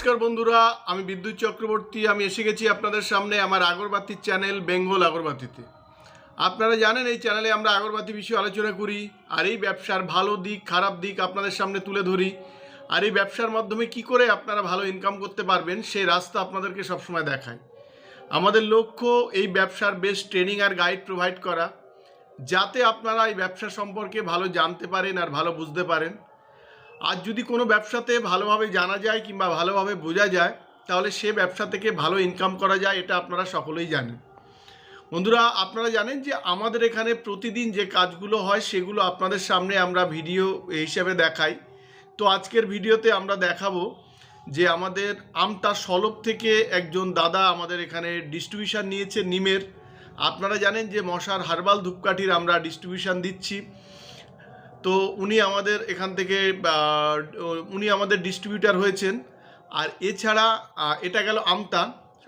নমস্কার বন্ধুরা, আমি বিদ্যুৎ চক্রবর্তী। আমি এসে গেছি আপনাদের সামনে আমার আগরবাতির চ্যানেল বেঙ্গল আগরবাতিতে। আপনারা জানেন এই চ্যানেলে আমরা আগরবাতি বিষয়ে আলোচনা করি, আর এই ব্যবসার ভালো দিক খারাপ দিক আপনাদের সামনে তুলে ধরি, আর এই ব্যবসার মাধ্যমে কি করে আপনারা ভালো ইনকাম করতে পারবেন সেই রাস্তা আপনাদেরকে সবসময় দেখায়। আমাদের লক্ষ্য এই ব্যবসার বেস্ট ট্রেনিং আর গাইড প্রোভাইড করা, যাতে আপনারা এই ব্যবসা সম্পর্কে ভালো জানতে পারেন আর ভালো বুঝতে পারেন। আর যদি কোনো ব্যবসাতে ভালোভাবে জানা যায় কিংবা ভালোভাবে বোঝা যায়, তাহলে সে ব্যবসা থেকে ভালো ইনকাম করা যায়, এটা আপনারা সকলেই জানেন। বন্ধুরা, আপনারা জানেন যে আমাদের এখানে প্রতিদিন যে কাজগুলো হয় সেগুলো আপনাদের সামনে আমরা ভিডিও হিসেবে দেখাই। তো আজকের ভিডিওতে আমরা দেখাবো যে আমাদের আমতা সলভ থেকে একজন দাদা আমাদের এখানে ডিস্ট্রিবিউশন নিয়েছে নিমের। আপনারা জানেন যে মশার হার্বাল ধূপকাঠির আমরা ডিস্ট্রিবিউশন দিচ্ছি। তো উনি আমাদের এখান থেকে উনি আমাদের ডিস্ট্রিবিউটার হয়েছেন। আর এছাড়া এটা গেল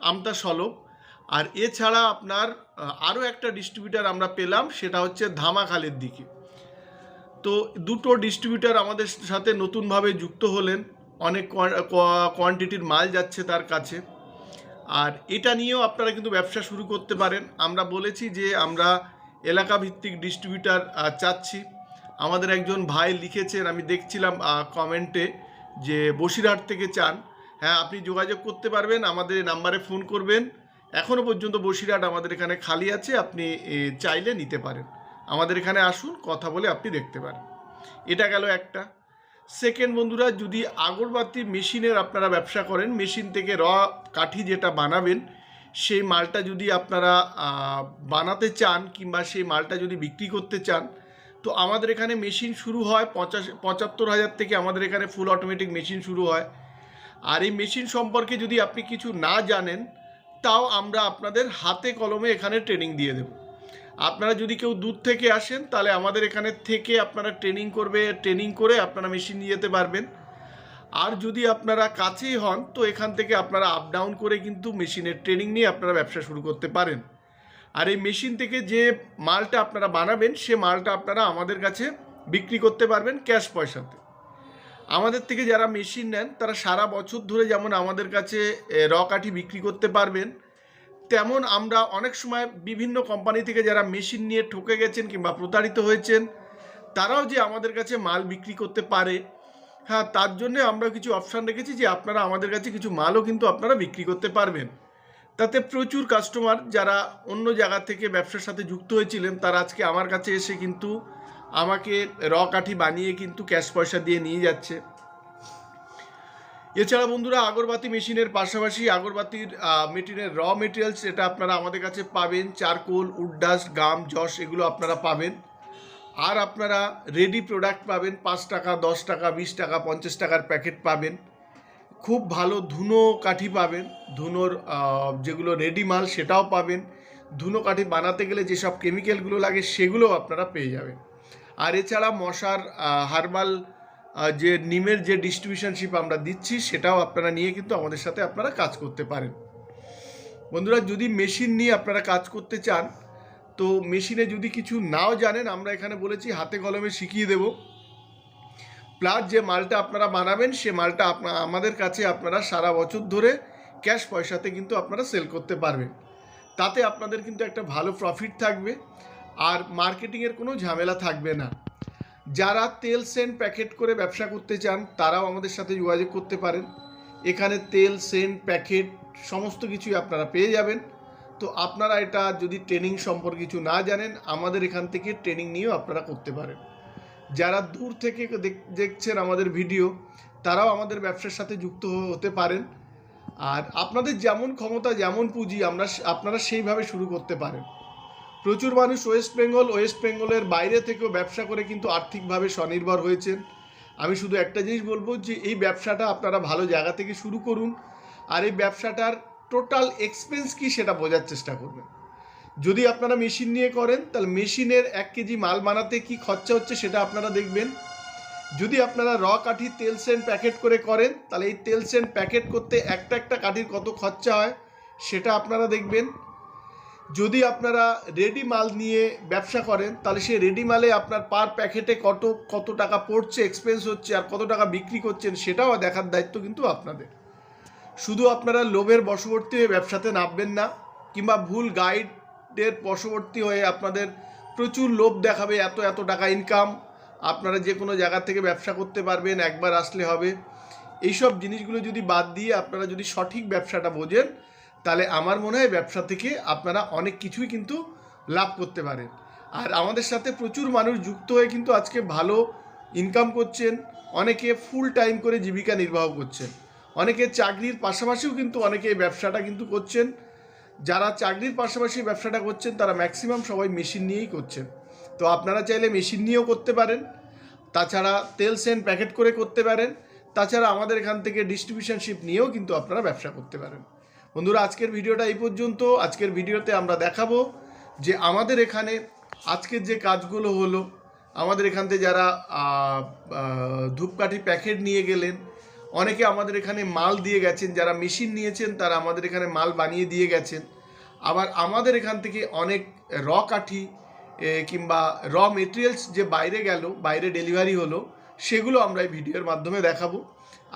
আমতা সলভ। আর এছাড়া আপনার আরও একটা ডিস্ট্রিবিউটার আমরা পেলাম, সেটা হচ্ছে ধামাখালের দিকে। তো দুটো ডিস্ট্রিবিউটার আমাদের সাথে নতুনভাবে যুক্ত হলেন, অনেক কোয়ান্টিটির মাল যাচ্ছে তার কাছে। আর এটা নিয়েও আপনারা কিন্তু ব্যবসা শুরু করতে পারেন। আমরা বলেছি যে আমরা এলাকা ভিত্তিক ডিস্ট্রিবিউটার চাচ্ছি। আমাদের একজন ভাই লিখেছেন, আমি দেখছিলাম কমেন্টে, যে বসিরহাট থেকে চান। হ্যাঁ, আপনি যোগাযোগ করতে পারবেন, আমাদের এই নাম্বারে ফোন করবেন। এখনও পর্যন্ত বসিরহাট আমাদের এখানে খালি আছে, আপনি চাইলে নিতে পারেন। আমাদের এখানে আসুন, কথা বলে আপনি দেখতে পারেন। এটা গেল একটা। সেকেন্ড বন্ধুরা, যদি আগরবাতি মেশিনের আপনারা ব্যবসা করেন, মেশিন থেকে কাঠি যেটা বানাবেন সেই মালটা যদি আপনারা বানাতে চান কিংবা সেই মালটা যদি বিক্রি করতে চান, তো আমাদের এখানে মেশিন শুরু হয় 75,000 থেকে। আমাদের এখানে ফুল অটোমেটিক মেশিন শুরু হয়। আর এই মেশিন সম্পর্কে যদি আপনি কিছু না জানেন, তাও আমরা আপনাদের হাতে কলমে এখানে ট্রেনিং দিয়ে দেব। আপনারা যদি কেউ দূর থেকে আসেন, তাহলে আমাদের এখানে থেকে আপনারা ট্রেনিং করে আপনারা মেশিন নিয়ে যেতে পারবেন। আর যদি আপনারা কাছেই হন, তো এখান থেকে আপনারা আপ ডাউন করে কিন্তু মেশিনের ট্রেনিং নিয়ে আপনারা ব্যবসা শুরু করতে পারেন। আর এই মেশিন থেকে যে মালটা আপনারা বানাবেন, সে মালটা আপনারা আমাদের কাছে বিক্রি করতে পারবেন ক্যাশ পয়সাতে। আমাদের থেকে যারা মেশিন নেন, তারা সারা বছর ধরে যেমন আমাদের কাছে কাঠি বিক্রি করতে পারবেন, তেমন আমরা অনেক সময় বিভিন্ন কোম্পানি থেকে যারা মেশিন নিয়ে ঠকে গেছেন কিংবা প্রতারিত হয়েছেন, তারাও যে আমাদের কাছে মাল বিক্রি করতে পারে, হ্যাঁ, তার জন্য আমরা কিছু অপশান রেখেছি যে আপনারা আমাদের কাছে কিছু মালও কিন্তু আপনারা বিক্রি করতে পারবেন। তাতে প্রচুর কাস্টমার যারা অন্য জায়গা থেকে ব্যবসার সাথে যুক্ত হয়েছিলেন, তারা আজকে আমার কাছে এসে কিন্তু আমাকে কাঠি বানিয়ে কিন্তু ক্যাশ পয়সা দিয়ে নিয়ে যাচ্ছে। এছাড়া বন্ধুরা, আগরবাতি মেশিনের পাশাপাশি আগরবাতির মেটিরিয়াল মেটেরিয়ালস এটা আপনারা আমাদের কাছে পাবেন। চারকোল, উডডাস্ট, গাম, যশ এগুলো আপনারা পাবেন। আর আপনারা রেডি প্রোডাক্ট পাবেন, 5 টাকা, 10 টাকা, 20 টাকা, 50 টাকার প্যাকেট পাবেন। খুব ভালো ধুনো কাঠি পাবেন, ধুনোর যেগুলো রেডি মাল সেটাও পাবেন। ধুনো কাঠি বানাতে গেলে যেসব কেমিক্যালগুলো লাগে সেগুলোও আপনারা পেয়ে যাবেন। আর এছাড়া মশার হার্বাল যে নিমের যে ডিস্ট্রিবিউশনশিপ আমরা দিচ্ছি, সেটাও আপনারা নিয়ে কিন্তু আমাদের সাথে আপনারা কাজ করতে পারেন। বন্ধুরা, যদি মেশিন নিয়ে আপনারা কাজ করতে চান, তো মেশিনে যদি কিছু নাও জানেন, আমরা এখানে বলেছি হাতে কলমে শিখিয়ে দেব। প্লাস যে মালটা আপনারা বানাবেন, সে মালটা আমাদের কাছে আপনারা সারা বছর ধরে ক্যাশ পয়সাতে কিন্তু আপনারা সেল করতে পারবেন। তাতে আপনাদের কিন্তু একটা ভালো প্রফিট থাকবে, আর মার্কেটিংয়ের কোনো ঝামেলা থাকবে না। যারা তেল সেন্ট প্যাকেট করে ব্যবসা করতে চান, তারাও আমাদের সাথে যোগাযোগ করতে পারেন। এখানে তেল সেন্ট প্যাকেট সমস্ত কিছুই আপনারা পেয়ে যাবেন। তো আপনারা এটা যদি ট্রেনিং সম্পর্কে কিছু না জানেন, আমাদের এখান থেকে ট্রেনিং নিয়েও আপনারা করতে পারেন। যারা দূর থেকে দেখছেন আমাদের ভিডিও, তারাও আমাদের ব্যবসার সাথে যুক্ত হতে পারেন। আর আপনাদের যেমন ক্ষমতা, যেমন পুঁজি, আপনারা সেইভাবে শুরু করতে পারেন। প্রচুর মানুষ ওয়েস্ট বেঙ্গলের বাইরে থেকেও ব্যবসা করে কিন্তু আর্থিকভাবে স্বনির্ভর হয়েছেন। আমি শুধু একটা জিনিস বলবো যে এই ব্যবসাটা আপনারা ভালো জায়গা থেকে শুরু করুন। আর এই ব্যবসাটার টোটাল এক্সপেন্স কী সেটা বোঝার চেষ্টা করবেন। যদি আপনারা মেশিন নিয়ে করেন, তাহলে মেশিনের 1 কেজি মাল বানাতে কি খরচা হচ্ছে সেটা আপনারা দেখবেন। যদি আপনারা কাঠি তেল সেন্ট প্যাকেট করে করেন, তাহলে এই তেল সেন্ট প্যাকেট করতে একটা কাঠির কত খরচা হয় সেটা আপনারা দেখবেন। যদি আপনারা রেডি মাল নিয়ে ব্যবসা করেন, তাহলে সেই রেডি মালে আপনার পার প্যাকেটে কত টাকা পড়ছে, এক্সপেন্স হচ্ছে, আর কত টাকা বিক্রি করছেন সেটাও দেখার দায়িত্ব কিন্তু আপনাদের। শুধু আপনারা লোভের বশবর্তী হয়ে ব্যবসাতে নামবেন না, কিংবা ভুল গাইডের বশবর্তী হয়ে আপনাদের প্রচুর লোভ দেখাবে, এত এত টাকা ইনকাম, আপনারা যে কোনো জায়গা থেকে ব্যবসা করতে পারবেন, একবার আসলে হবে। এইসব জিনিসগুলো যদি বাদ দিয়ে আপনারা যদি সঠিক ব্যবসাটা বোঝেন, তাহলে আমার মনে হয় ব্যবসা থেকে আপনারা অনেক কিছুই কিন্তু লাভ করতে পারেন। আর আমাদের সাথে প্রচুর মানুষ যুক্ত হয়ে কিন্তু আজকে ভালো ইনকাম করছেন, অনেকে ফুল টাইম করে জীবিকা নির্বাহ করছেন, অনেকে চাকরির পাশাপাশিও কিন্তু অনেকে এই ব্যবসাটা কিন্তু করছেন। যারা চাকরির পাশাপাশি ব্যবসাটা করছেন তারা ম্যাক্সিমাম সবাই মেশিন নিয়েই করছেন। তো আপনারা চাইলে মেশিন নিয়েও করতে পারেন, তাছাড়া তেল সেন্ট প্যাকেট করে করতে পারেন, তাছাড়া আমাদের এখান থেকে ডিস্ট্রিবিউশনশিপ নিয়েও কিন্তু আপনারা ব্যবসা করতে পারেন। বন্ধুরা, আজকের ভিডিওটা এই পর্যন্ত। আজকের ভিডিওতে আমরা দেখাবো যে আমাদের এখানে আজকের যে কাজগুলো হলো, আমাদের এখান থেকে যারা ধূপকাঠি প্যাকেট নিয়ে গেলেন, অনেকে আমাদের এখানে মাল দিয়ে গেছেন, যারা মেশিন নিয়েছেন তারা আমাদের এখানে মাল বানিয়ে দিয়ে গেছেন। আবার আমাদের এখান থেকে অনেক কাঠি কিংবা মেটেরিয়ালস যে বাইরে গেল, বাইরে ডেলিভারি হলো, সেগুলো আমরা এই ভিডিওর মাধ্যমে দেখাবো।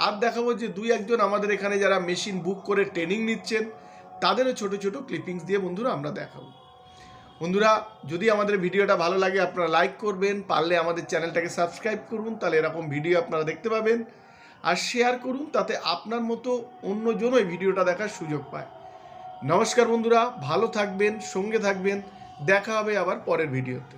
আর দেখাবো যে দুই একজন আমাদের এখানে যারা মেশিন বুক করে ট্রেনিং নিচ্ছেন, তাদেরও ছোট ছোট ক্লিপিংস দিয়ে বন্ধুরা আমরা দেখাবো। বন্ধুরা, যদি আমাদের ভিডিওটা ভালো লাগে আপনারা লাইক করবেন, পারলে আমাদের চ্যানেলটাকে সাবস্ক্রাইব করুন, তাহলে এরকম ভিডিও আপনারা দেখতে পাবেন। আর শেয়ার করুন, তাতে আপনার মতো অন্যজনও এই ভিডিওটা দেখার সুযোগ পায়। নমস্কার বন্ধুরা, ভালো থাকবেন, সঙ্গে থাকবেন, দেখা হবে আবার পরের ভিডিওতে।